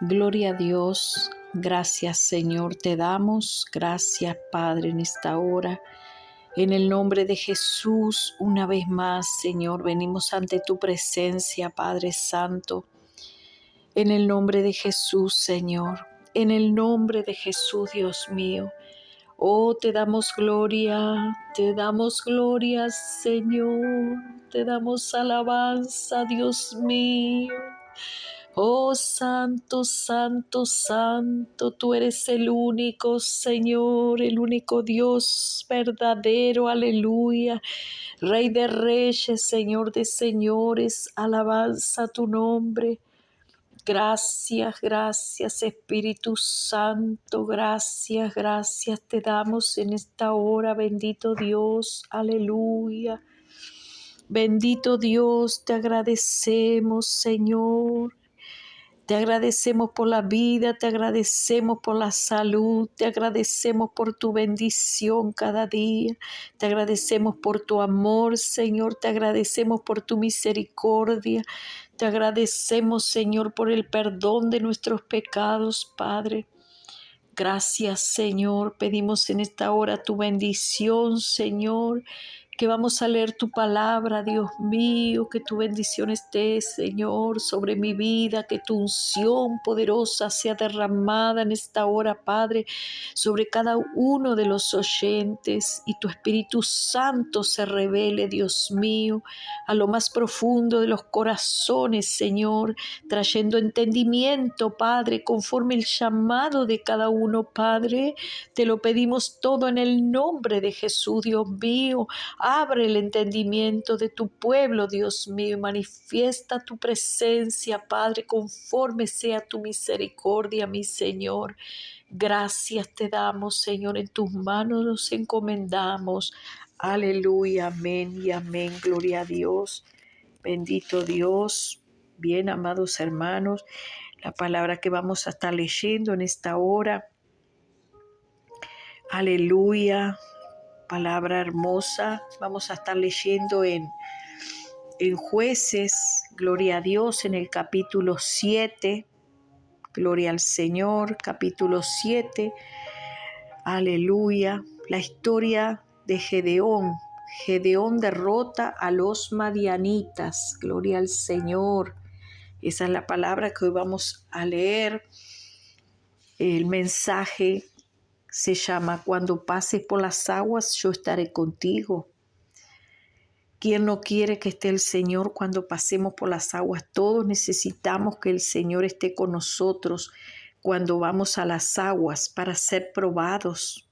Gloria a Dios. Gracias, Señor, te damos. Gracias, Padre, en esta hora. En el nombre de Jesús, una vez más, Señor, venimos ante tu presencia, Padre Santo. En el nombre de Jesús, Señor. En el nombre de Jesús, Dios mío. Oh, te damos gloria, Señor. Te damos alabanza, Dios mío. Oh, santo, santo, santo, tú eres el único Señor, el único Dios verdadero, aleluya. Rey de reyes, Señor de señores, alabanza a tu nombre. Gracias, gracias Espíritu Santo, gracias, gracias te damos en esta hora, bendito Dios, aleluya. Bendito Dios, te agradecemos, Señor. Te agradecemos por la vida, te agradecemos por la salud, te agradecemos por tu bendición cada día, te agradecemos por tu amor, Señor, te agradecemos por tu misericordia, te agradecemos, Señor, por el perdón de nuestros pecados, Padre. Gracias, Señor, pedimos en esta hora tu bendición, Señor, que vamos a leer tu palabra, Dios mío, que tu bendición esté, Señor, sobre mi vida, que tu unción poderosa sea derramada en esta hora, Padre, sobre cada uno de los oyentes y tu Espíritu Santo se revele, Dios mío, a lo más profundo de los corazones, Señor, trayendo entendimiento, Padre, conforme el llamado de cada uno, Padre. Te lo pedimos todo en el nombre de Jesús, Dios mío. Abre el entendimiento de tu pueblo, Dios mío, y manifiesta tu presencia, Padre, conforme sea tu misericordia, mi Señor. Gracias te damos, Señor, en tus manos nos encomendamos. Aleluya, amén y amén. Gloria a Dios. Bendito Dios. Bien, amados hermanos, la palabra que vamos a estar leyendo en esta hora. Aleluya. Palabra hermosa. Vamos a estar leyendo en Jueces, gloria a Dios, en el capítulo 7. Gloria al Señor, capítulo 7. Aleluya. La historia de Gedeón. Gedeón derrota a los madianitas. Gloria al Señor. Esa es la palabra que hoy vamos a leer. El mensaje se llama: cuando pases por las aguas, yo estaré contigo. ¿Quién no quiere que esté el Señor cuando pasemos por las aguas? Todos necesitamos que el Señor esté con nosotros cuando vamos a las aguas para ser probados.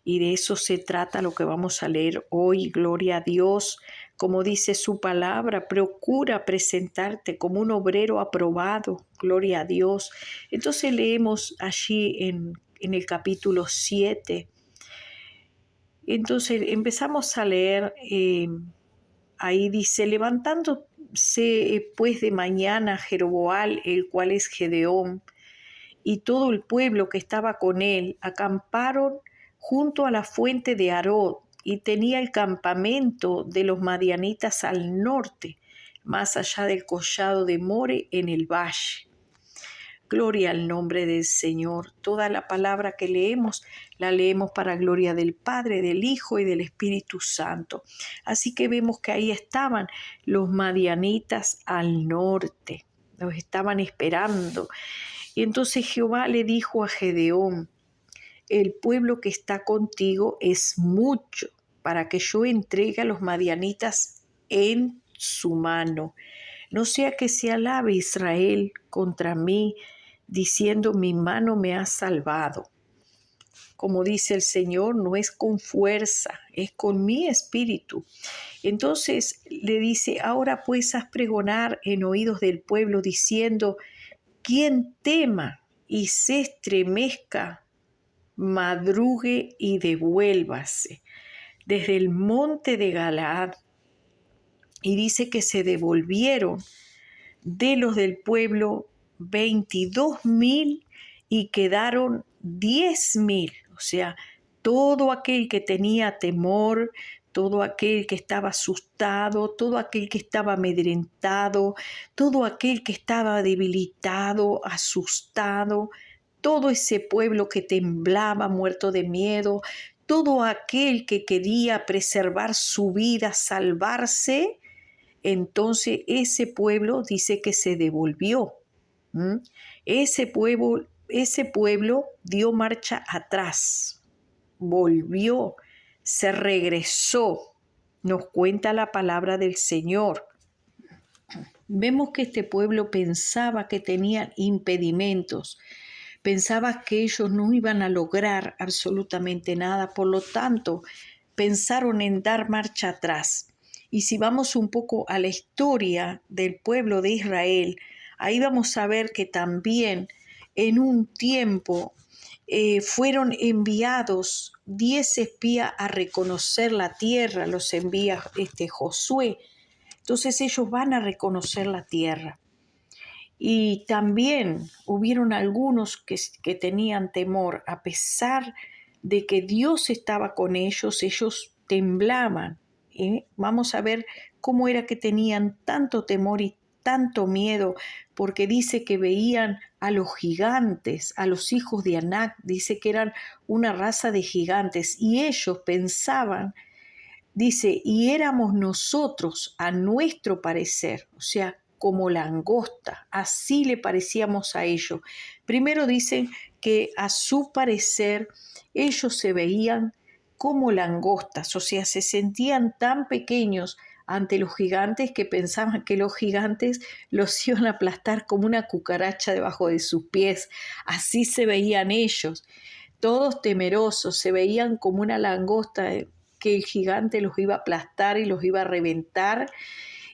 Y de eso se trata lo que vamos a leer hoy. Gloria a Dios. Como dice su palabra, procura presentarte como un obrero aprobado. Gloria a Dios. Entonces leemos allí en el capítulo 7. Entonces empezamos a leer. Ahí dice: levantándose pues de mañana Jeroboam, el cual es Gedeón, y todo el pueblo que estaba con él, acamparon junto a la fuente de Arod, y tenía el campamento de los madianitas al norte, más allá del collado de More en el valle. Gloria al nombre del Señor. Toda la palabra que leemos, la leemos para gloria del Padre, del Hijo y del Espíritu Santo. Así que vemos que ahí estaban los madianitas al norte. Los estaban esperando. Y entonces Jehová le dijo a Gedeón: el pueblo que está contigo es mucho para que yo entregue a los madianitas en su mano. No sea que se alabe Israel contra mí, diciendo: mi mano me ha salvado. Como dice el Señor, no es con fuerza, es con mi espíritu. Entonces le dice: ahora pues haz pregonar en oídos del pueblo, diciendo: quien tema y se estremezca, madrugue y devuélvase desde el monte de Galaad. Y dice que se devolvieron de los del pueblo 22,000 y quedaron 10,000. O sea, todo aquel que tenía temor, todo aquel que estaba asustado, todo aquel que estaba amedrentado, todo aquel que estaba debilitado, asustado, todo ese pueblo que temblaba, muerto de miedo, todo aquel que quería preservar su vida, salvarse, entonces ese pueblo dice que se devolvió. ¿Mm? Ese pueblo dio marcha atrás, volvió, se regresó, nos cuenta la palabra del Señor. Vemos que este pueblo pensaba que tenían impedimentos, pensaba que ellos no iban a lograr absolutamente nada, por lo tanto, pensaron en dar marcha atrás. Y si vamos un poco a la historia del pueblo de Israel, ahí vamos a ver que también en un tiempo fueron enviados 10 espías a reconocer la tierra, los envía Josué. Entonces ellos van a reconocer la tierra. Y también hubieron algunos que tenían temor, a pesar de que Dios estaba con ellos temblaban. Vamos a ver cómo era que tenían tanto temor y tanto miedo, porque dice que veían a los gigantes, a los hijos de Anac, dice que eran una raza de gigantes, y ellos pensaban, dice, y éramos nosotros, a nuestro parecer, o sea, como langosta, así le parecíamos a ellos. Primero dicen que a su parecer ellos se veían como langostas, o sea, se sentían tan pequeños ante los gigantes que pensaban que los gigantes los iban a aplastar como una cucaracha debajo de sus pies. Así se veían ellos, todos temerosos, se veían como una langosta que el gigante los iba a aplastar y los iba a reventar.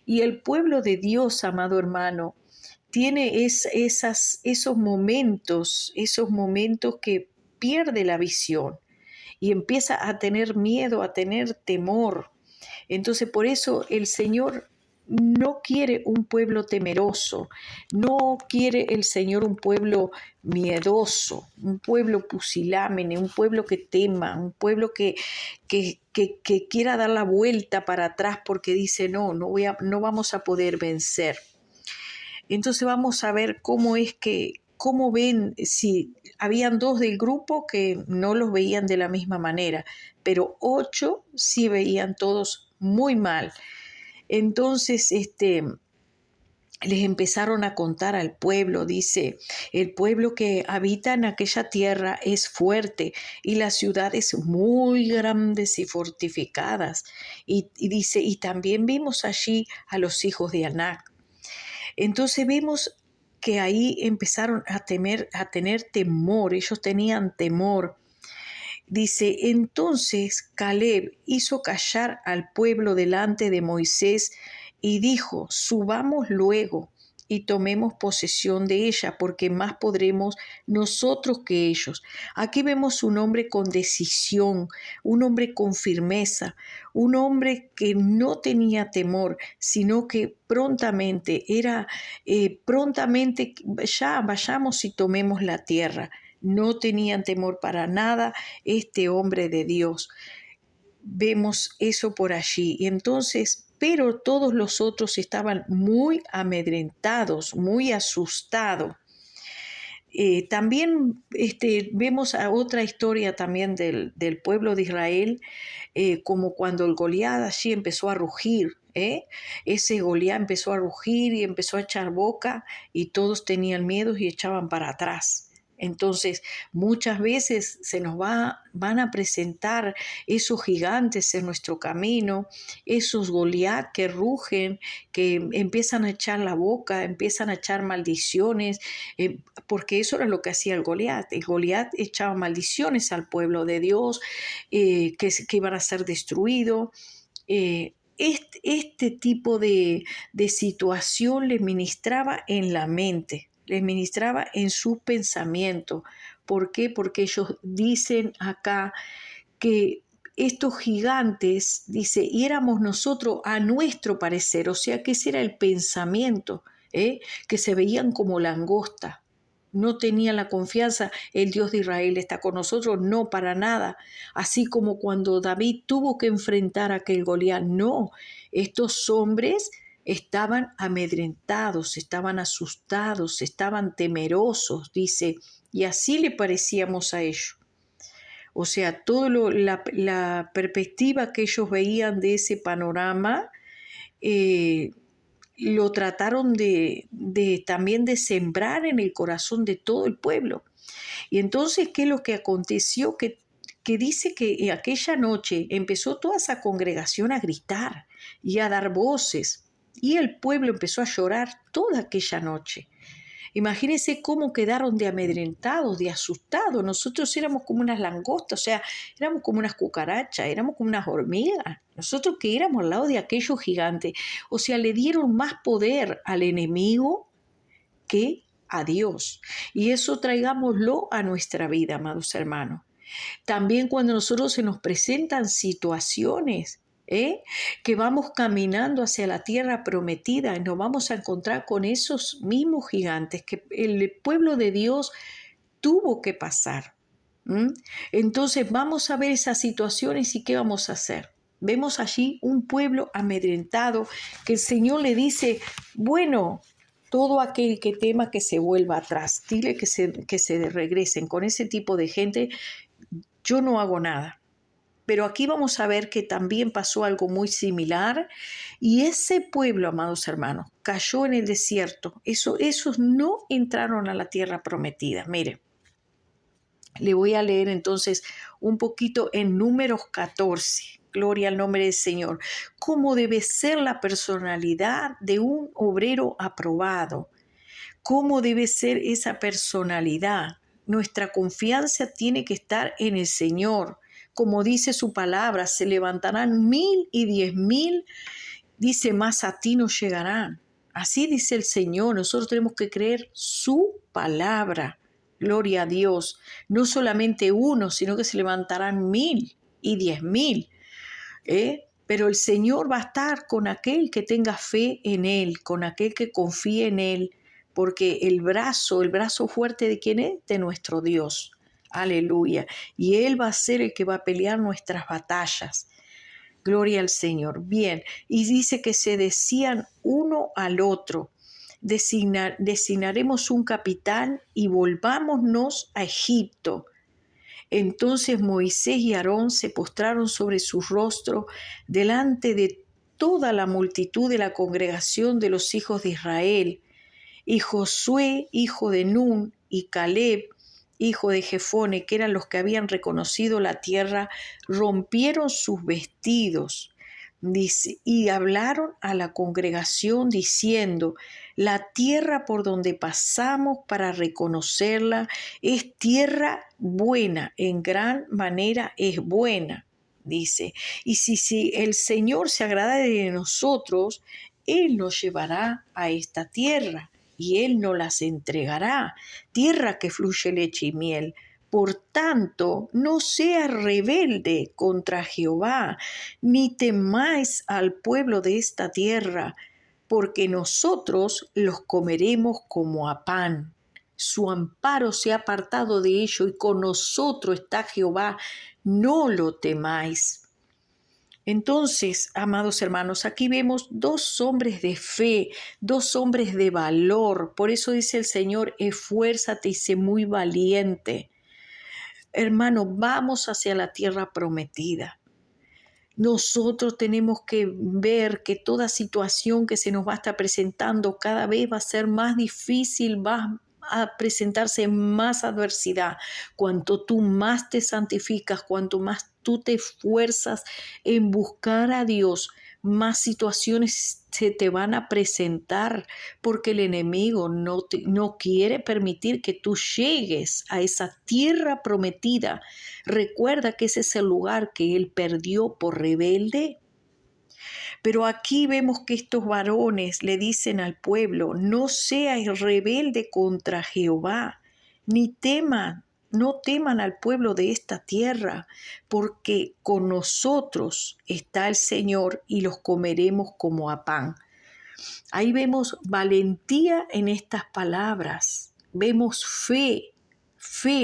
Y el pueblo de Dios, amado hermano, tiene esos momentos que pierde la visión y empieza a tener miedo, a tener temor. Entonces por eso el Señor no quiere un pueblo temeroso, no quiere el Señor un pueblo miedoso, un pueblo pusilánime, un pueblo que tema, un pueblo que quiera dar la vuelta para atrás porque dice no vamos a poder vencer. Entonces vamos a ver cómo ven, si habían 2 del grupo que no los veían de la misma manera, pero 8 sí veían todos muy mal. Entonces, les empezaron a contar al pueblo, dice, el pueblo que habita en aquella tierra es fuerte y las ciudades muy grandes y fortificadas. Y dice, y también vimos allí a los hijos de Anac. Entonces vemos que ahí empezaron a tener temor, ellos tenían temor. Dice, entonces Caleb hizo callar al pueblo delante de Moisés y dijo, subamos luego y tomemos posesión de ella, porque más podremos nosotros que ellos. Aquí vemos un hombre con decisión, un hombre con firmeza, un hombre que no tenía temor, sino que prontamente ya vayamos y tomemos la tierra. No tenían temor para nada este hombre de Dios. Vemos eso por allí. Y entonces, pero todos los otros estaban muy amedrentados, muy asustados. También vemos a otra historia también del pueblo de Israel, como cuando el Goliat allí empezó a rugir. Ese Goliat empezó a rugir y empezó a echar boca y todos tenían miedo y echaban para atrás. Entonces, muchas veces van a presentar esos gigantes en nuestro camino, esos Goliat que rugen, que empiezan a echar la boca, empiezan a echar maldiciones, porque eso era lo que hacía el Goliat. El Goliat echaba maldiciones al pueblo de Dios, que iban a ser destruidos. Este tipo de situación les ministraba en la mente, les ministraba en su pensamiento. ¿Por qué? Porque ellos dicen acá que estos gigantes, dice, y éramos nosotros a nuestro parecer, o sea que ese era el pensamiento, que se veían como langosta. no tenían la confianza, el Dios de Israel está con nosotros, no, para nada. Así como cuando David tuvo que enfrentar a aquel Goliat, no, estos hombres estaban amedrentados, estaban asustados, estaban temerosos, dice, y así le parecíamos a ellos. O sea, la perspectiva que ellos veían de ese panorama, eh, lo trataron también de sembrar en el corazón de todo el pueblo. Y entonces, ¿qué es lo que aconteció? Que dice que aquella noche empezó toda esa congregación a gritar y a dar voces, y el pueblo empezó a llorar toda aquella noche. Imagínense cómo quedaron de amedrentados, de asustados. Nosotros éramos como unas langostas, o sea, éramos como unas cucarachas, éramos como unas hormigas. Nosotros que éramos al lado de aquellos gigantes. O sea, le dieron más poder al enemigo que a Dios. Y eso traigámoslo a nuestra vida, amados hermanos. También cuando nosotros se nos presentan situaciones, que vamos caminando hacia la tierra prometida y nos vamos a encontrar con esos mismos gigantes que el pueblo de Dios tuvo que pasar. Entonces vamos a ver esas situaciones y qué vamos a hacer. Vemos allí un pueblo amedrentado que el Señor le dice, bueno, todo aquel que tema que se vuelva atrás, dile que se regresen. Con ese tipo de gente yo no hago nada. Pero aquí vamos a ver que también pasó algo muy similar y ese pueblo, amados hermanos, cayó en el desierto. Esos no entraron a la tierra prometida. Mire, le voy a leer entonces un poquito en Números 14. Gloria al nombre del Señor. ¿Cómo debe ser la personalidad de un obrero aprobado? ¿Cómo debe ser esa personalidad? Nuestra confianza tiene que estar en el Señor. Como dice su palabra, se levantarán 1000 y 10.000, dice, más a ti no llegarán. Así dice el Señor, nosotros tenemos que creer su palabra. Gloria a Dios. No solamente uno, sino que se levantarán 1000 y 10.000. Pero el Señor va a estar con aquel que tenga fe en Él, con aquel que confíe en Él, porque el brazo fuerte de quién es, de nuestro Dios. Aleluya. Y Él va a ser el que va a pelear nuestras batallas. Gloria al Señor. Bien, y dice que se decían uno al otro, designaremos un capitán y volvámonos a Egipto. Entonces Moisés y Aarón se postraron sobre su rostro delante de toda la multitud de la congregación de los hijos de Israel. Y Josué, hijo de Nun, y Caleb, hijo de Jefone, que eran los que habían reconocido la tierra, rompieron sus vestidos. Dice, y hablaron a la congregación diciendo, la tierra por donde pasamos para reconocerla es tierra buena, en gran manera es buena, dice. Y si el Señor se agrada de nosotros, Él nos llevará a esta tierra y Él nos las entregará, tierra que fluye leche y miel. Por tanto, no seas rebelde contra Jehová, ni temáis al pueblo de esta tierra, porque nosotros los comeremos como a pan. Su amparo se ha apartado de ello y con nosotros está Jehová, no lo temáis. Entonces, amados hermanos, aquí vemos dos hombres de fe, dos hombres de valor. Por eso dice el Señor, esfuérzate y sé muy valiente. Hermano, vamos hacia la tierra prometida. Nosotros tenemos que ver que toda situación que se nos va a estar presentando cada vez va a ser más difícil, va a presentarse más adversidad. Cuanto tú más te santificas, cuanto más tú te esfuerzas en buscar a Dios, más situaciones se te van a presentar porque el enemigo no quiere permitir que tú llegues a esa tierra prometida. Recuerda que ese es el lugar que él perdió por rebelde. Pero aquí vemos que estos varones le dicen al pueblo, no seas rebelde contra Jehová, ni teman, no teman al pueblo de esta tierra, porque con nosotros está el Señor y los comeremos como a pan. Ahí vemos valentía en estas palabras. vemos fe,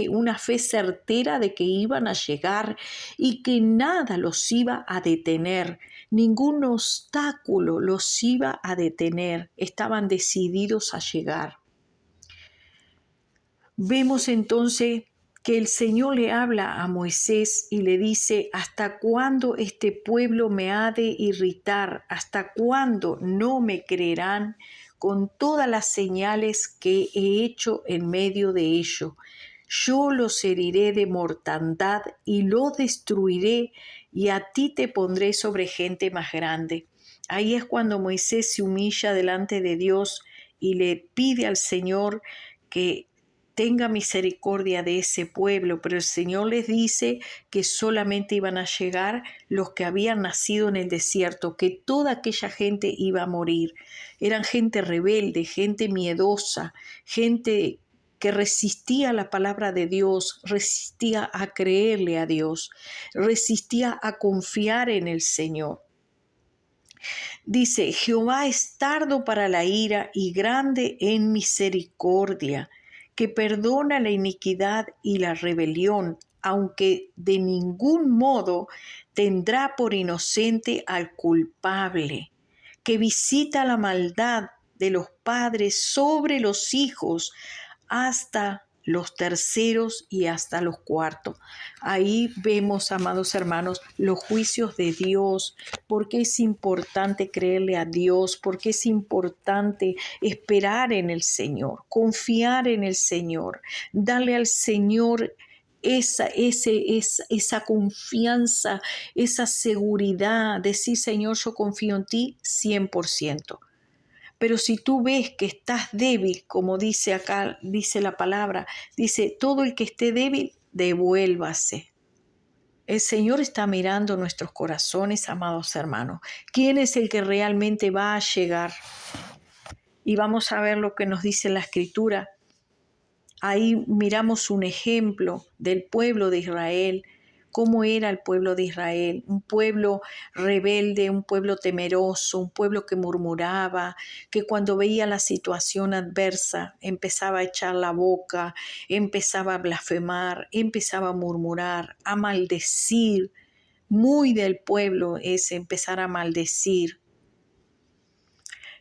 una fe certera de que iban a llegar y que nada los iba a detener, ningún obstáculo los iba a detener, estaban decididos a llegar. Vemos entonces que el Señor le habla a Moisés y le dice: ¿hasta cuándo este pueblo me ha de irritar? ¿Hasta cuándo no me creerán con todas las señales que he hecho en medio de ellos? Yo los heriré de mortandad y los destruiré, y a ti te pondré sobre gente más grande. Ahí es cuando Moisés se humilla delante de Dios y le pide al Señor que tenga misericordia de ese pueblo, pero el Señor les dice que solamente iban a llegar los que habían nacido en el desierto, que toda aquella gente iba a morir. Eran gente rebelde, gente miedosa, gente que resistía a la palabra de Dios, resistía a creerle a Dios, resistía a confiar en el Señor. Dice: Jehová es tardo para la ira y grande en misericordia, que perdona la iniquidad y la rebelión, aunque de ningún modo tendrá por inocente al culpable, que visita la maldad de los padres sobre los hijos hasta los terceros y hasta los cuartos. Ahí vemos, amados hermanos, los juicios de Dios, porque es importante creerle a Dios, porque es importante esperar en el Señor, confiar en el Señor, darle al Señor esa confianza, esa seguridad, decir: Señor, yo confío en ti 100%. Pero si tú ves que estás débil, como dice acá, dice la palabra, dice: todo el que esté débil, devuélvase. El Señor está mirando nuestros corazones, amados hermanos. ¿Quién es el que realmente va a llegar? Y vamos a ver lo que nos dice la Escritura. Ahí miramos un ejemplo del pueblo de Israel. ¿Cómo era el pueblo de Israel? Un pueblo rebelde, un pueblo temeroso, un pueblo que murmuraba, que cuando veía la situación adversa empezaba a echar la boca, empezaba a blasfemar, empezaba a murmurar, a maldecir. Muy del pueblo es empezar a maldecir.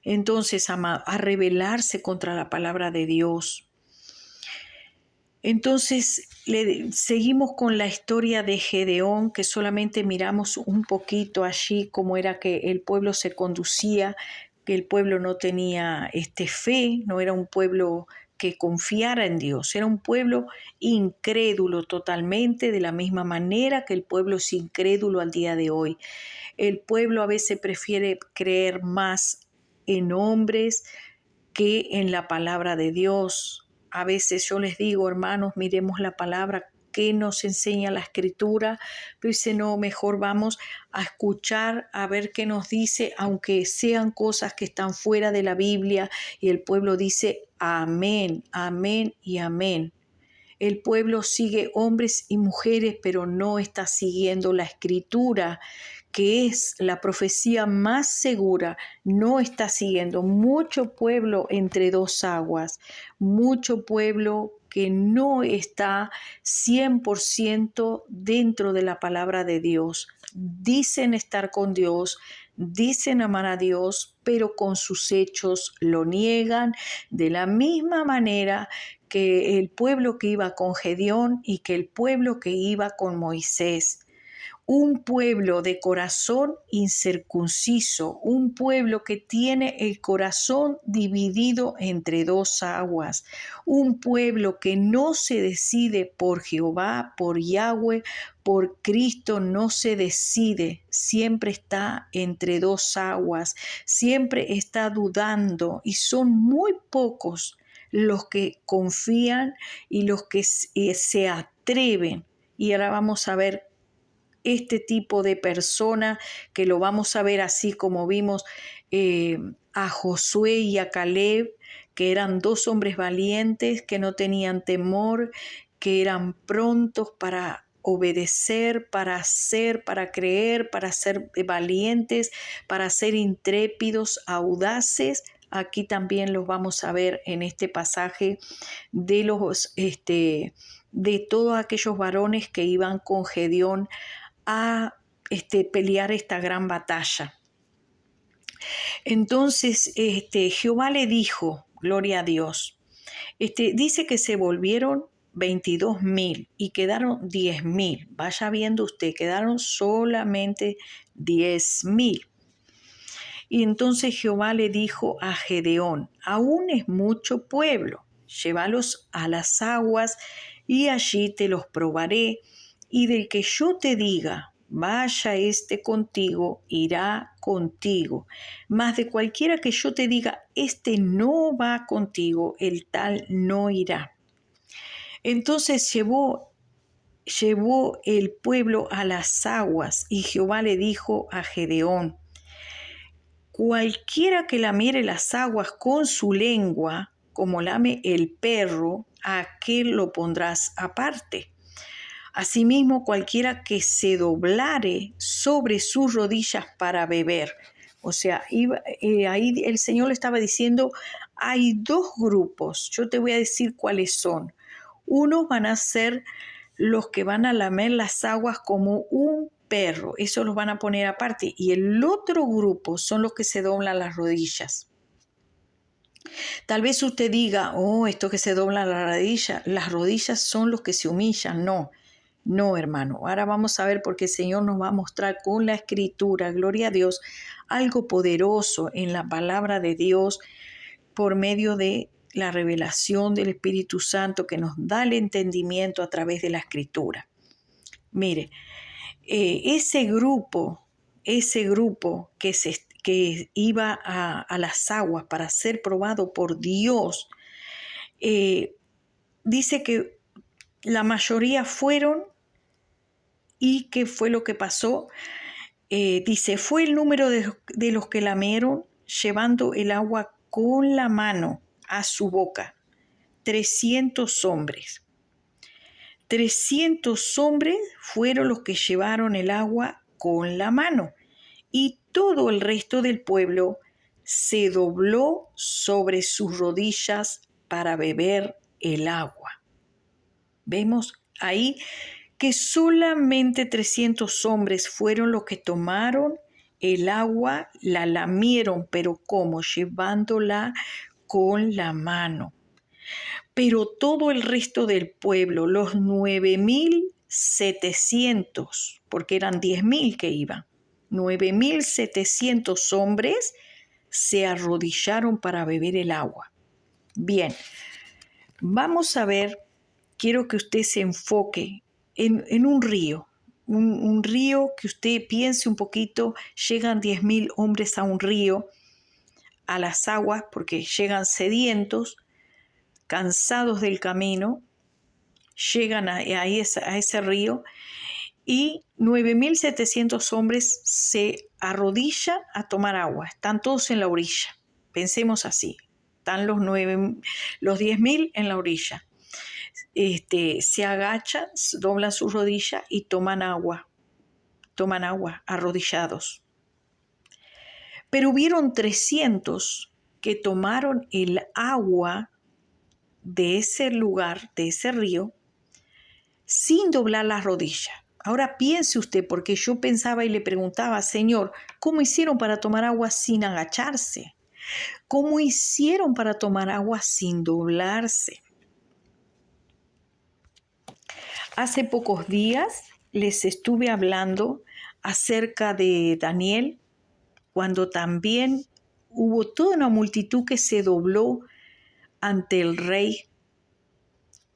Entonces, a rebelarse contra la palabra de Dios. Entonces, seguimos con la historia de Gedeón, que solamente miramos un poquito allí cómo era que el pueblo se conducía, que el pueblo no tenía fe, no era un pueblo que confiara en Dios, era un pueblo incrédulo totalmente, de la misma manera que el pueblo es incrédulo al día de hoy. El pueblo a veces prefiere creer más en hombres que en la palabra de Dios. A veces yo les digo: hermanos, miremos la palabra, qué nos enseña la Escritura. Pero dice: no, mejor vamos a escuchar, a ver qué nos dice, aunque sean cosas que están fuera de la Biblia. Y el pueblo dice: amén, amén y amén. El pueblo sigue hombres y mujeres, pero no está siguiendo la Escritura, que es la profecía más segura. No está siguiendo. Mucho pueblo entre dos aguas, mucho pueblo que no está 100% dentro de la palabra de Dios. Dicen estar con Dios, dicen amar a Dios, pero con sus hechos lo niegan, de la misma manera que el pueblo que iba con Gedeón y que el pueblo que iba con Moisés. Un pueblo de corazón incircunciso, un pueblo que tiene el corazón dividido entre dos aguas, un pueblo que no se decide por Jehová, por Yahweh, por Cristo, no se decide, siempre está entre dos aguas, siempre está dudando, y son muy pocos los que confían y los que se atreven. Y ahora vamos a ver este tipo de persona, que lo vamos a ver así como vimos a Josué y a Caleb, que eran dos hombres valientes, que no tenían temor, que eran prontos para obedecer, para hacer, para creer, para ser valientes, para ser intrépidos, audaces, aquí también los vamos a ver en este pasaje de todos aquellos varones que iban con Gedeón a pelear esta gran batalla. Entonces Jehová le dijo, gloria a Dios, dice que se volvieron 22,000 y quedaron 10,000. Vaya viendo usted, quedaron solamente 10,000. Y entonces Jehová le dijo a Gedeón, aún es mucho pueblo, llévalos a las aguas y allí te los probaré, y del que yo te diga, vaya contigo, irá contigo, mas de cualquiera que yo te diga, no va contigo, el tal no irá. Entonces llevó el pueblo a las aguas, y Jehová le dijo a Gedeón, cualquiera que lamiere las aguas con su lengua, como lame el perro, a aquel lo pondrás aparte. Asimismo, cualquiera que se doblare sobre sus rodillas para beber. O sea, ahí el Señor le estaba diciendo, hay dos grupos, yo te voy a decir cuáles son. Unos van a ser los que van a lamer las aguas como un perro, eso los van a poner aparte, y el otro grupo son los que se doblan las rodillas. Tal vez usted diga, esto que se doblan las rodillas son los que se humillan. No, hermano. Ahora vamos a ver porque el Señor nos va a mostrar con la Escritura, gloria a Dios, algo poderoso en la palabra de Dios por medio de la revelación del Espíritu Santo que nos da el entendimiento a través de la Escritura. Mire, ese grupo que iba a las aguas para ser probado por Dios, dice que la mayoría fueron. ¿Y qué fue lo que pasó? Dice, fue el número de los que lamieron llevando el agua con la mano a su boca, 300 hombres. 300 hombres fueron los que llevaron el agua con la mano, y todo el resto del pueblo se dobló sobre sus rodillas para beber el agua. Vemos ahí que solamente 300 hombres fueron los que tomaron el agua, la lamieron, pero ¿cómo? Llevándola con la mano. Pero todo el resto del pueblo, los 9,700, porque eran 10,000 que iban, 9,700 hombres se arrodillaron para beber el agua. Bien, vamos a ver, quiero que usted se enfoque en un río, un río que usted piense un poquito, llegan 10,000 hombres a un río, a las aguas, porque llegan sedientos, cansados del camino, llegan a ese río, y 9,700 hombres se arrodillan a tomar agua, están todos en la orilla, pensemos así, están los 10,000 en la orilla. Se agachan, doblan sus rodillas y toman agua arrodillados. Pero hubieron 300 que tomaron el agua de ese lugar, de ese río, sin doblar las rodillas. Ahora piense usted, porque yo pensaba y le preguntaba, Señor, ¿cómo hicieron para tomar agua sin agacharse? ¿Cómo hicieron para tomar agua sin doblarse? Hace pocos días les estuve hablando acerca de Daniel, cuando también hubo toda una multitud que se dobló ante el rey,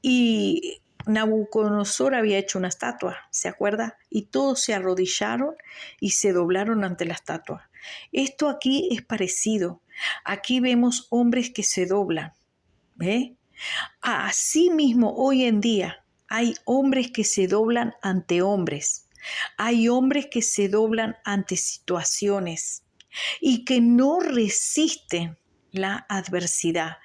y Nabucodonosor había hecho una estatua, ¿se acuerda? Y todos se arrodillaron y se doblaron ante la estatua. Esto aquí es parecido. Aquí vemos hombres que se doblan. Así mismo hoy en día hay hombres que se doblan ante hombres. Hay hombres que se doblan ante situaciones y que no resisten la adversidad,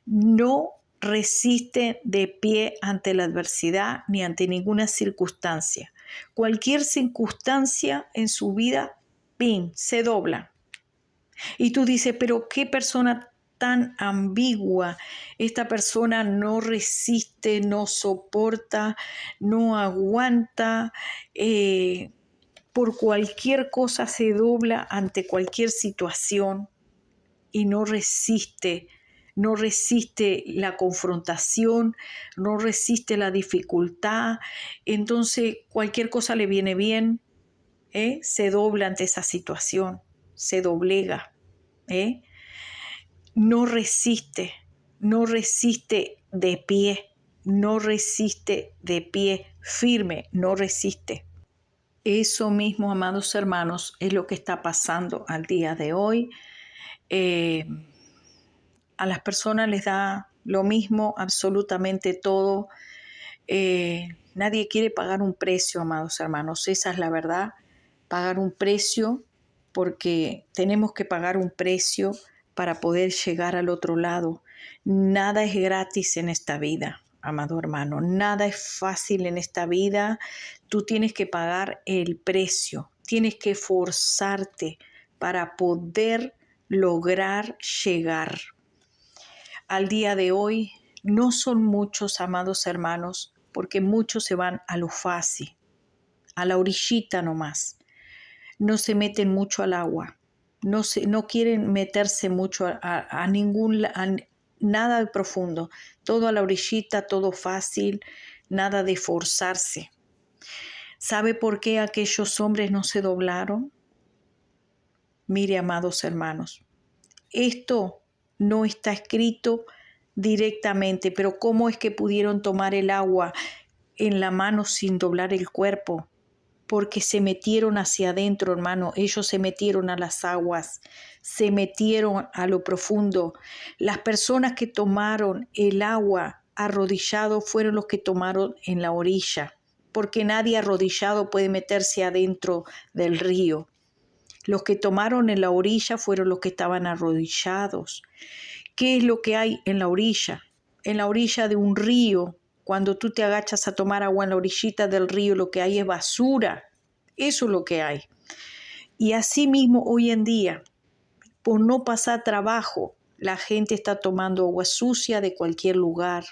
no resisten de pie ante la adversidad ni ante ninguna circunstancia. Cualquier circunstancia en su vida, ¡pim!, se dobla. Y tú dices, pero ¿qué persona tan ambigua. Esta persona no resiste, no soporta, no aguanta, por cualquier cosa se dobla ante cualquier situación y no resiste la confrontación, no resiste la dificultad. Entonces cualquier cosa le viene bien, se dobla ante esa situación, se doblega, no resiste de pie, no resiste de pie, firme, no resiste. Eso mismo, amados hermanos, es lo que está pasando al día de hoy. A las personas les da lo mismo, absolutamente todo. Nadie quiere pagar un precio, amados hermanos, esa es la verdad. Pagar un precio, porque tenemos que pagar un precio para poder llegar al otro lado. Nada es gratis en esta vida, amado hermano, nada es fácil en esta vida. Tú tienes que pagar el precio, tienes que esforzarte para poder lograr llegar. Al día de hoy no son muchos, amados hermanos, porque muchos se van a lo fácil, a la orillita nomás. No se meten mucho al agua, no quieren meterse mucho a nada profundo, todo a la orillita, todo fácil, nada de forzarse. ¿Sabe por qué aquellos hombres no se doblaron? Mire, amados hermanos, esto no está escrito directamente, pero ¿cómo es que pudieron tomar el agua en la mano sin doblar el cuerpo? Porque se metieron hacia adentro, hermano. Ellos se metieron a las aguas, se metieron a lo profundo. Las personas que tomaron el agua arrodillado fueron los que tomaron en la orilla, porque nadie arrodillado puede meterse adentro del río. Los que tomaron en la orilla fueron los que estaban arrodillados. ¿Qué es lo que hay en la orilla? En la orilla de un río, cuando tú te agachas a tomar agua en la orillita del río, lo que hay es basura. Eso es lo que hay. Y así mismo hoy en día, por no pasar trabajo, la gente está tomando agua sucia de cualquier lugar.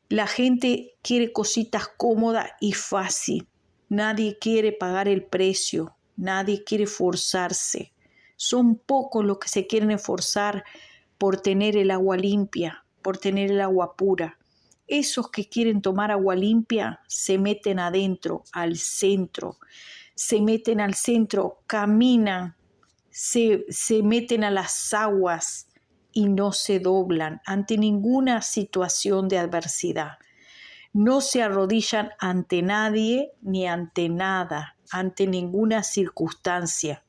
La gente quiere cositas cómodas y fácil. Nadie quiere pagar el precio, nadie quiere forzarse. Son pocos los que se quieren esforzar por tener el agua limpia, por tener el agua pura. Esos que quieren tomar agua limpia se meten adentro, al centro. Se meten al centro, caminan, se meten a las aguas y no se doblan ante ninguna situación de adversidad. No se arrodillan ante nadie ni ante nada, ante ninguna circunstancia.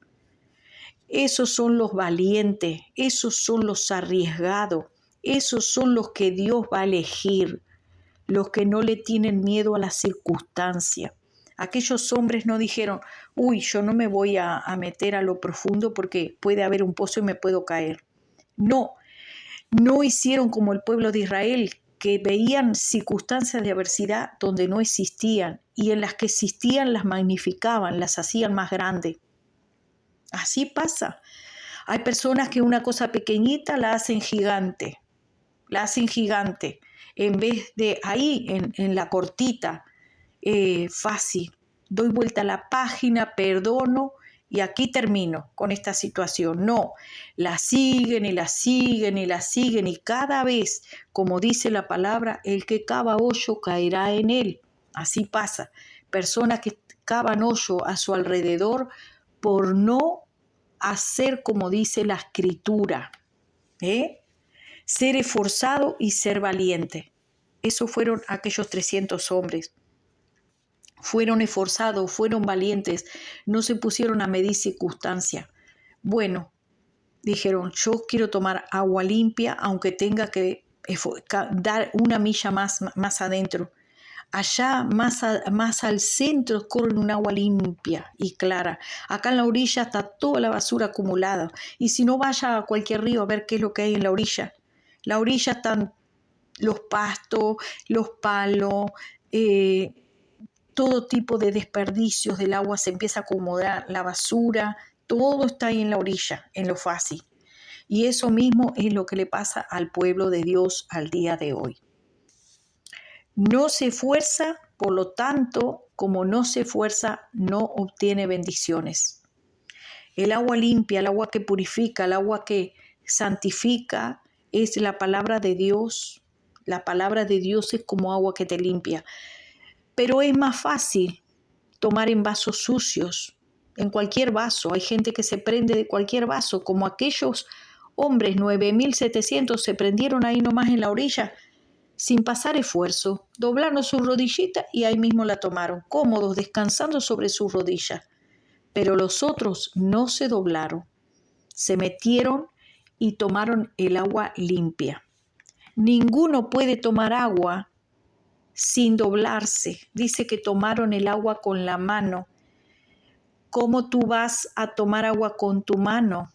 Esos son los valientes, esos son los arriesgados, esos son los que Dios va a elegir, los que no le tienen miedo a la circunstancia. Aquellos hombres no dijeron, uy, yo no me voy a meter a lo profundo porque puede haber un pozo y me puedo caer. No hicieron como el pueblo de Israel, que veían circunstancias de adversidad donde no existían y en las que existían las magnificaban, las hacían más grandes. Así pasa. Hay personas que una cosa pequeñita la hacen gigante, en vez de ahí en la cortita, fácil. Doy vuelta a la página, perdono y aquí termino con esta situación. No, la siguen y la siguen y la siguen y cada vez, como dice la palabra, el que cava hoyo caerá en él. Así pasa. Personas que cavan hoyo a su alrededor por no hacer como dice la escritura, ser esforzado y ser valiente. Esos fueron aquellos 300 hombres. Fueron esforzados, fueron valientes, no se pusieron a medir circunstancias. Bueno, dijeron, yo quiero tomar agua limpia, aunque tenga que dar una milla más adentro. Allá más al centro corre un agua limpia y clara. Acá en la orilla está toda la basura acumulada. Y si no, vaya a cualquier río a ver qué es lo que hay en la orilla. La orilla están los pastos, los palos, todo tipo de desperdicios del agua se empieza a acomodar, la basura, todo está ahí en la orilla, en lo fácil. Y eso mismo es lo que le pasa al pueblo de Dios al día de hoy. No se esfuerza, por lo tanto, como no se esfuerza, no obtiene bendiciones. El agua limpia, el agua que purifica, el agua que santifica es la palabra de Dios. La palabra de Dios es como agua que te limpia. Pero es más fácil tomar en vasos sucios, en cualquier vaso. Hay gente que se prende de cualquier vaso, como aquellos hombres, 9.700 se prendieron ahí nomás en la orilla, sin pasar esfuerzo. Doblaron su rodillita y ahí mismo la tomaron, cómodos, descansando sobre sus rodillas. Pero los otros no se doblaron, se metieron y tomaron el agua limpia. Ninguno puede tomar agua sin doblarse. Dice que tomaron el agua con la mano. ¿Cómo tú vas a tomar agua con tu mano?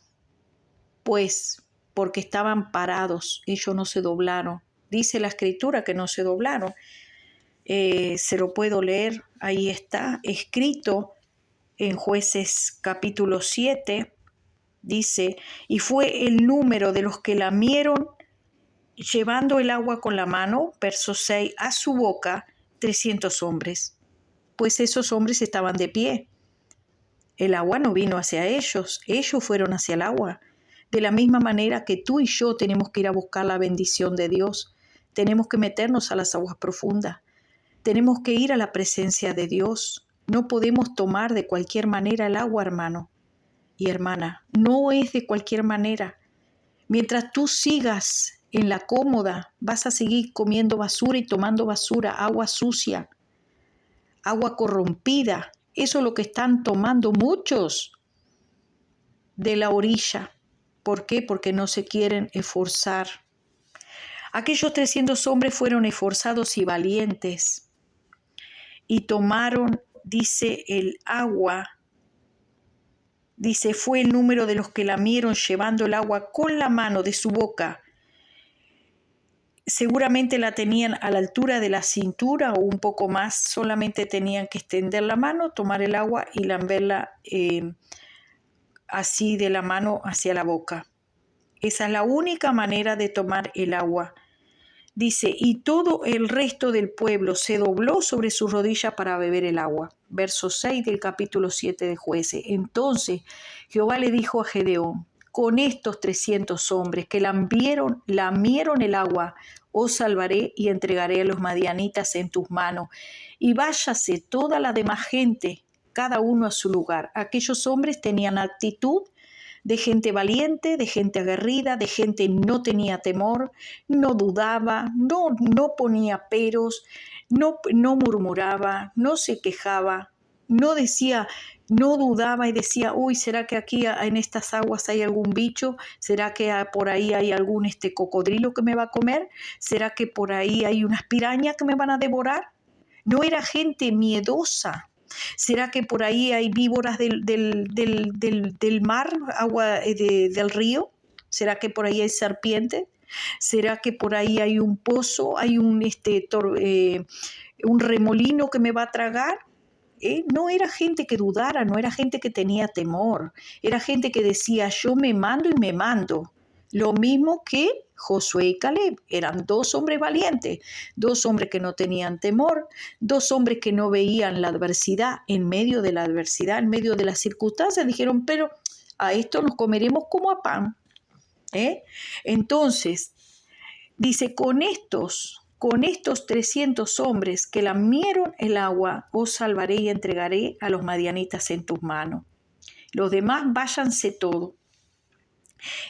Pues porque estaban parados, ellos no se doblaron. Dice la escritura que no se doblaron. Se lo puedo leer, ahí está escrito en Jueces capítulo 7, dice, y fue el número de los que lamieron llevando el agua con la mano, verso 6, a su boca, 300 hombres. Pues esos hombres estaban de pie. El agua no vino hacia ellos fueron hacia el agua. De la misma manera que tú y yo tenemos que ir a buscar la bendición de Dios, tenemos que meternos a las aguas profundas, tenemos que ir a la presencia de Dios. No podemos tomar de cualquier manera el agua, hermano y hermana, no es de cualquier manera. Mientras tú sigas en la cómoda, vas a seguir comiendo basura y tomando basura, agua sucia, agua corrompida. Eso es lo que están tomando muchos de la orilla. ¿Por qué? Porque no se quieren esforzar. Aquellos 300 hombres fueron esforzados y valientes y tomaron, dice, el agua. Dice, fue el número de los que lamieron llevando el agua con la mano de su boca. Seguramente la tenían a la altura de la cintura o un poco más. Solamente tenían que extender la mano, tomar el agua y lamberla así de la mano hacia la boca. Esa es la única manera de tomar el agua. Dice, y todo el resto del pueblo se dobló sobre sus rodillas para beber el agua. Verso 6 del capítulo 7 de Jueces. Entonces Jehová le dijo a Gedeón, con estos 300 hombres que lamieron el agua, os salvaré y entregaré a los madianitas en tus manos. Y váyase toda la demás gente, cada uno a su lugar. Aquellos hombres tenían actitud de gente valiente, de gente aguerrida, de gente no tenía temor, no dudaba, no ponía peros, no murmuraba, no se quejaba, no dudaba y decía, uy, ¿será que aquí en estas aguas hay algún bicho? ¿Será que por ahí hay algún cocodrilo que me va a comer? ¿Será que por ahí hay unas pirañas que me van a devorar? No era gente miedosa. ¿Será que por ahí hay víboras del mar, agua del río? ¿Será que por ahí hay serpientes? ¿Será que por ahí hay un pozo, hay un remolino que me va a tragar? No era gente que dudara, no era gente que tenía temor, era gente que decía, yo me mando y me mando. Lo mismo que Josué y Caleb, eran dos hombres valientes, dos hombres que no tenían temor, dos hombres que no veían la adversidad, en medio de las circunstancias, dijeron, pero a esto nos comeremos como a pan. Entonces, dice, con estos 300 hombres que lamieron el agua, os salvaré y entregaré a los madianitas en tus manos. Los demás váyanse todos.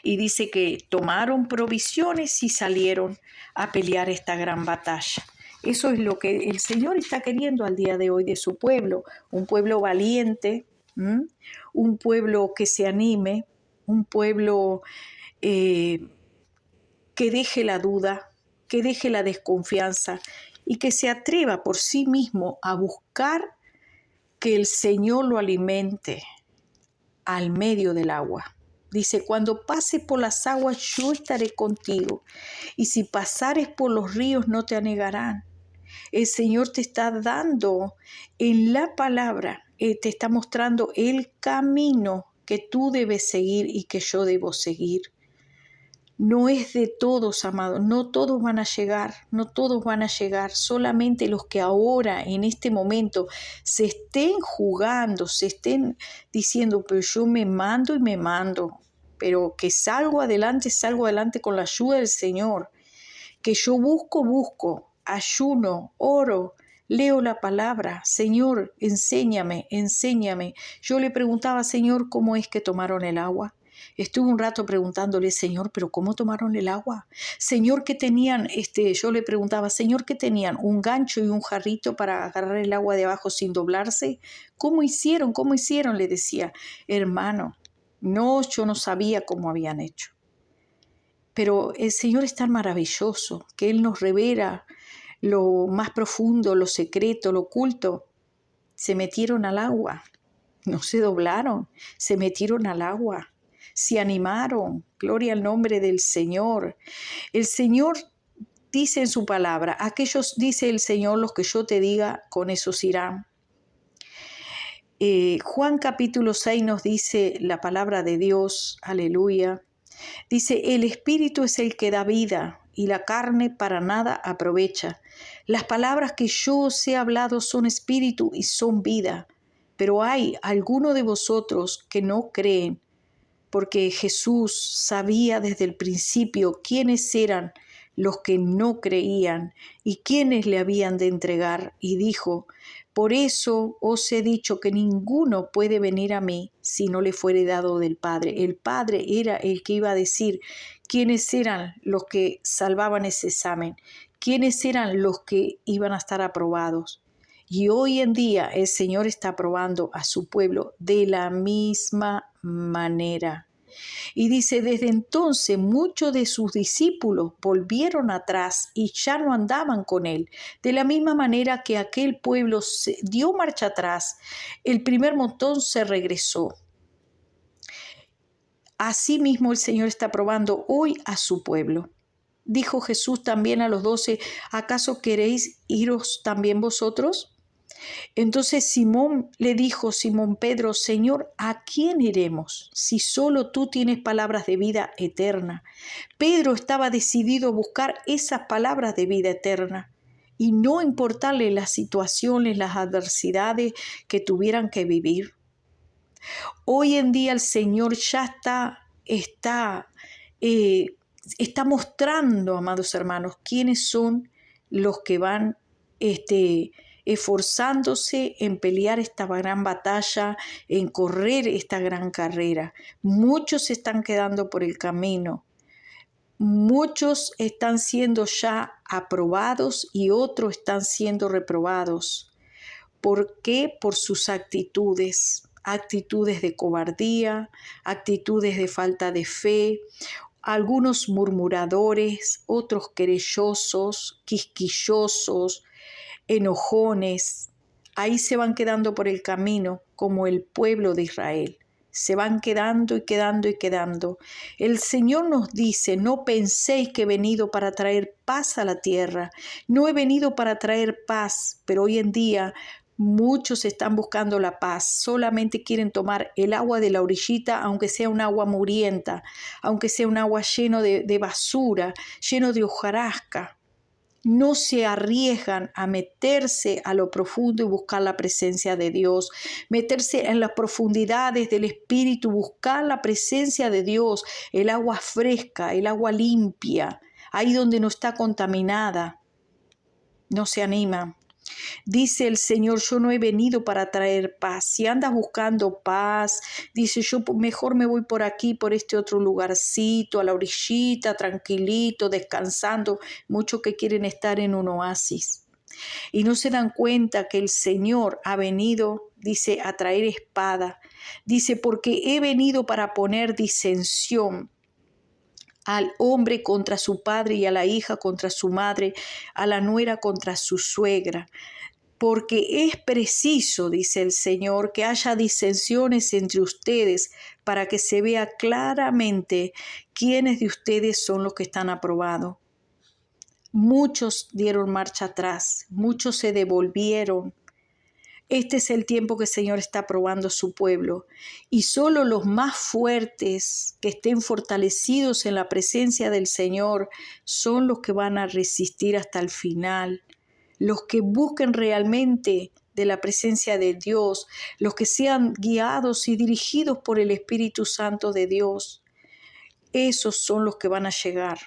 Y dice que tomaron provisiones y salieron a pelear esta gran batalla. Eso es lo que el Señor está queriendo al día de hoy de su pueblo. Un pueblo valiente, un pueblo que se anime, un pueblo que deje la duda, que deje la desconfianza y que se atreva por sí mismo a buscar que el Señor lo alimente al medio del agua. Dice, cuando pases por las aguas, yo estaré contigo. Y si pasares por los ríos, no te anegarán. El Señor te está dando en la palabra, te está mostrando el camino que tú debes seguir y que yo debo seguir. No es de todos, amados, no todos van a llegar, no todos van a llegar, solamente los que ahora, en este momento, se estén jugando, se estén diciendo, pero yo me mando y me mando, pero que salgo adelante con la ayuda del Señor, que yo busco, ayuno, oro, leo la palabra, Señor, enséñame, enséñame. Yo le preguntaba, Señor, ¿cómo es que tomaron el agua? Estuve un rato preguntándole, Señor, ¿pero cómo tomaron el agua? Señor, ¿qué tenían? Yo le preguntaba, Señor, ¿qué tenían? ¿Un gancho y un jarrito para agarrar el agua de abajo sin doblarse? ¿Cómo hicieron? ¿Cómo hicieron? Le decía, hermano, no, yo no sabía cómo habían hecho. Pero el Señor es tan maravilloso que Él nos revela lo más profundo, lo secreto, lo oculto. Se metieron al agua, no se doblaron, se metieron al agua, se animaron. Gloria al nombre del Señor. El Señor dice en su palabra, aquellos, dice el Señor, los que yo te diga, con esos irán. Juan capítulo 6 nos dice la palabra de Dios, aleluya. Dice, el espíritu es el que da vida y la carne para nada aprovecha. Las palabras que yo os he hablado son espíritu y son vida. Pero hay alguno de vosotros que no creen, porque Jesús sabía desde el principio quiénes eran los que no creían y quiénes le habían de entregar, y dijo, por eso os he dicho que ninguno puede venir a mí si no le fuere dado del Padre. El Padre era el que iba a decir quiénes eran los que salvaban ese examen, quiénes eran los que iban a estar aprobados. Y hoy en día el Señor está aprobando a su pueblo de la misma manera. Y dice, desde entonces muchos de sus discípulos volvieron atrás y ya no andaban con él. De la misma manera que aquel pueblo se dio marcha atrás, el primer montón se regresó. Asimismo el Señor está probando hoy a su pueblo. Dijo Jesús también a los 12, ¿acaso queréis iros también vosotros? Entonces Simón le dijo, Simón Pedro, Señor, ¿a quién iremos si solo tú tienes palabras de vida eterna? Pedro estaba decidido a buscar esas palabras de vida eterna y no importarle las situaciones, las adversidades que tuvieran que vivir. Hoy en día el Señor ya está mostrando, amados hermanos, quiénes son los que van esforzándose en pelear esta gran batalla, en correr esta gran carrera. Muchos se están quedando por el camino. Muchos están siendo ya aprobados y otros están siendo reprobados. ¿Por qué? Por sus actitudes, actitudes de cobardía, actitudes de falta de fe, algunos murmuradores, otros querellosos, quisquillosos, enojones. Ahí se van quedando por el camino como el pueblo de Israel. Se van quedando y quedando y quedando. El Señor nos dice, no penséis que he venido para traer paz a la tierra. No he venido para traer paz, pero hoy en día muchos están buscando la paz, solamente quieren tomar el agua de la orillita, aunque sea un agua murienta, aunque sea un agua lleno de basura, lleno de hojarasca. No se arriesgan a meterse a lo profundo y buscar la presencia de Dios, meterse en las profundidades del Espíritu, buscar la presencia de Dios, el agua fresca, el agua limpia, ahí donde no está contaminada. No se animan. Dice el Señor, yo no he venido para traer paz. Si andas buscando paz, dice, yo mejor me voy por aquí, por este otro lugarcito, a la orillita, tranquilito, descansando. Muchos que quieren estar en un oasis. Y no se dan cuenta que el Señor ha venido, dice, a traer espada. Dice, porque he venido para poner disensión al hombre contra su padre y a la hija contra su madre, a la nuera contra su suegra. Porque es preciso, dice el Señor, que haya disensiones entre ustedes para que se vea claramente quiénes de ustedes son los que están aprobados. Muchos dieron marcha atrás, muchos se devolvieron, Este es el tiempo que el Señor está probando a su pueblo. Y solo los más fuertes que estén fortalecidos en la presencia del Señor son los que van a resistir hasta el final. Los que busquen realmente de la presencia de Dios, los que sean guiados y dirigidos por el Espíritu Santo de Dios, esos son los que van a llegar.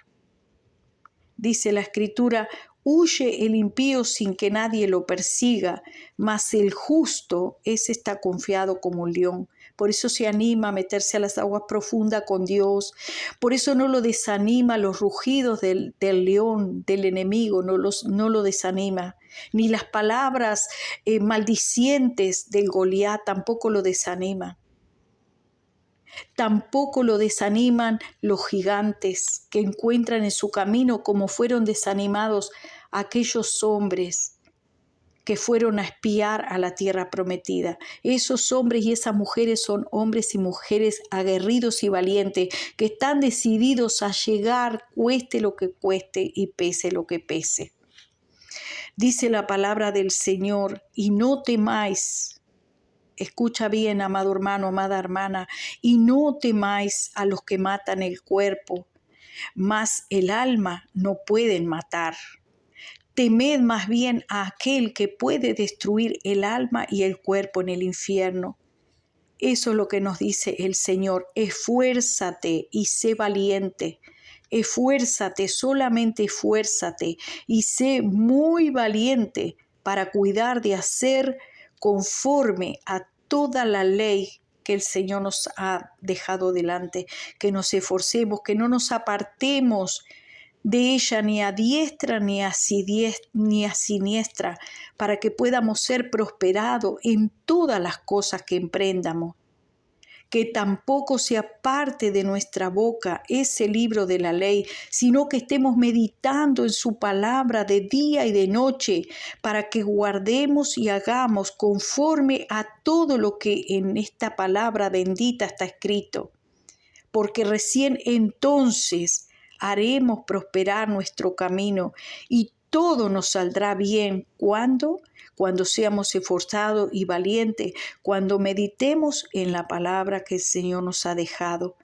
Dice la Escritura: huye el impío sin que nadie lo persiga, mas el justo ese está confiado como un león. Por eso se anima a meterse a las aguas profundas con Dios. Por eso no lo desanima los rugidos del león, del enemigo, no lo desanima. Ni las palabras maldicientes del Goliat tampoco lo desanima. Tampoco lo desaniman los gigantes que encuentran en su camino, como fueron desanimados aquellos hombres que fueron a espiar a la tierra prometida. Esos hombres y esas mujeres son hombres y mujeres aguerridos y valientes, que están decididos a llegar, cueste lo que cueste y pese lo que pese. Dice la palabra del Señor: y no temáis. Escucha bien, amado hermano, amada hermana, y no temáis a los que matan el cuerpo, mas el alma no pueden matar. Temed más bien a aquel que puede destruir el alma y el cuerpo en el infierno. Eso es lo que nos dice el Señor: esfuérzate y sé valiente. Esfuérzate, solamente esfuérzate y sé muy valiente para cuidar de hacer conforme a toda la ley que el Señor nos ha dejado delante, que nos esforcemos, que no nos apartemos de ella ni a diestra ni a siniestra, para que podamos ser prosperados en todas las cosas que emprendamos. Que tampoco se aparte de nuestra boca ese libro de la ley, sino que estemos meditando en su palabra de día y de noche, para que guardemos y hagamos conforme a todo lo que en esta palabra bendita está escrito. Porque recién entonces haremos prosperar nuestro camino y todo nos saldrá bien. ¿Cuándo? Cuando seamos esforzados y valientes, cuando meditemos en la palabra que el Señor nos ha dejado.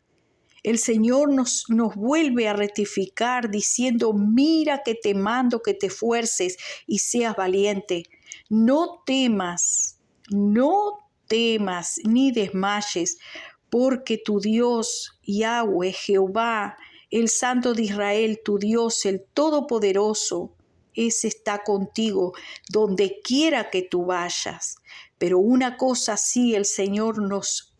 El Señor nos vuelve a rectificar diciendo: mira que te mando que te esfuerces y seas valiente. No temas ni desmayes, porque tu Dios, Yahweh, Jehová, el Santo de Israel, tu Dios, el Todopoderoso, ese está contigo donde quiera que tú vayas. Pero una cosa sí el Señor nos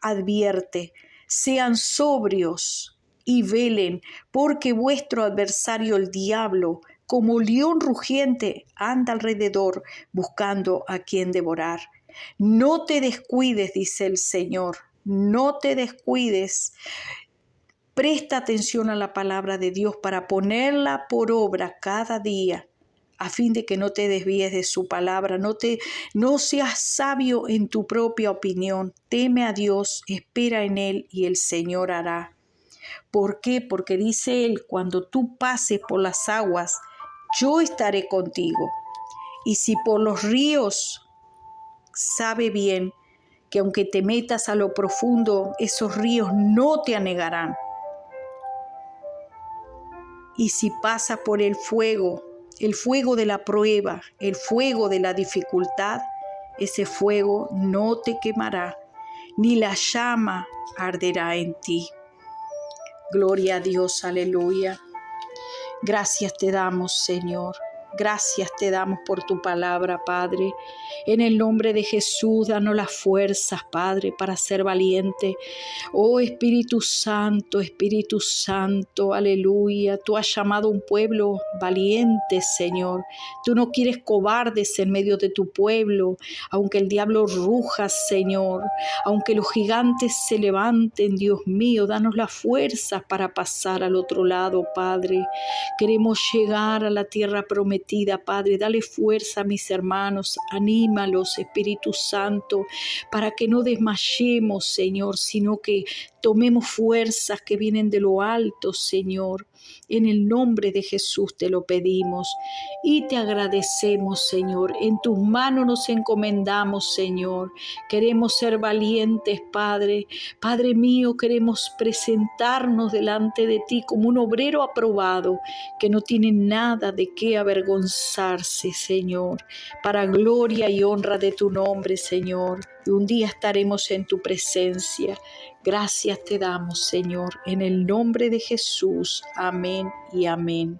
advierte: sean sobrios y velen, porque vuestro adversario el diablo, como león rugiente, anda alrededor buscando a quien devorar. No te descuides, dice el Señor, no te descuides. Presta atención a la palabra de Dios para ponerla por obra cada día, a fin de que no te desvíes de su palabra, no seas sabio en tu propia opinión. Teme a Dios, espera en Él y el Señor hará. ¿Por qué? Porque dice Él: cuando tú pases por las aguas, yo estaré contigo. Y si por los ríos, sabe bien que aunque te metas a lo profundo, esos ríos no te anegarán. Y si pasas por el fuego de la prueba, el fuego de la dificultad, ese fuego no te quemará, ni la llama arderá en ti. Gloria a Dios, aleluya. Gracias te damos, Señor. Gracias te damos por tu palabra, Padre. En el nombre de Jesús, danos las fuerzas, Padre, para ser valiente. Oh Espíritu Santo, aleluya. Tú has llamado a un pueblo valiente, Señor. Tú no quieres cobardes en medio de tu pueblo, aunque el diablo ruja, Señor. Aunque los gigantes se levanten, Dios mío, danos las fuerzas para pasar al otro lado, Padre. Queremos llegar a la tierra prometida, Padre. Dale fuerza a mis hermanos, anímalos, Espíritu Santo, para que no desmayemos, Señor, sino que tomemos fuerzas que vienen de lo alto, Señor. En el nombre de Jesús te lo pedimos y te agradecemos, Señor. En tus manos nos encomendamos, Señor. Queremos ser valientes, Padre. Padre mío, queremos presentarnos delante de ti como un obrero aprobado que no tiene nada de qué avergonzarse, Señor, para gloria y honra de tu nombre, Señor. Y un día estaremos en tu presencia. Gracias te damos, Señor, en el nombre de Jesús. Amén y amén.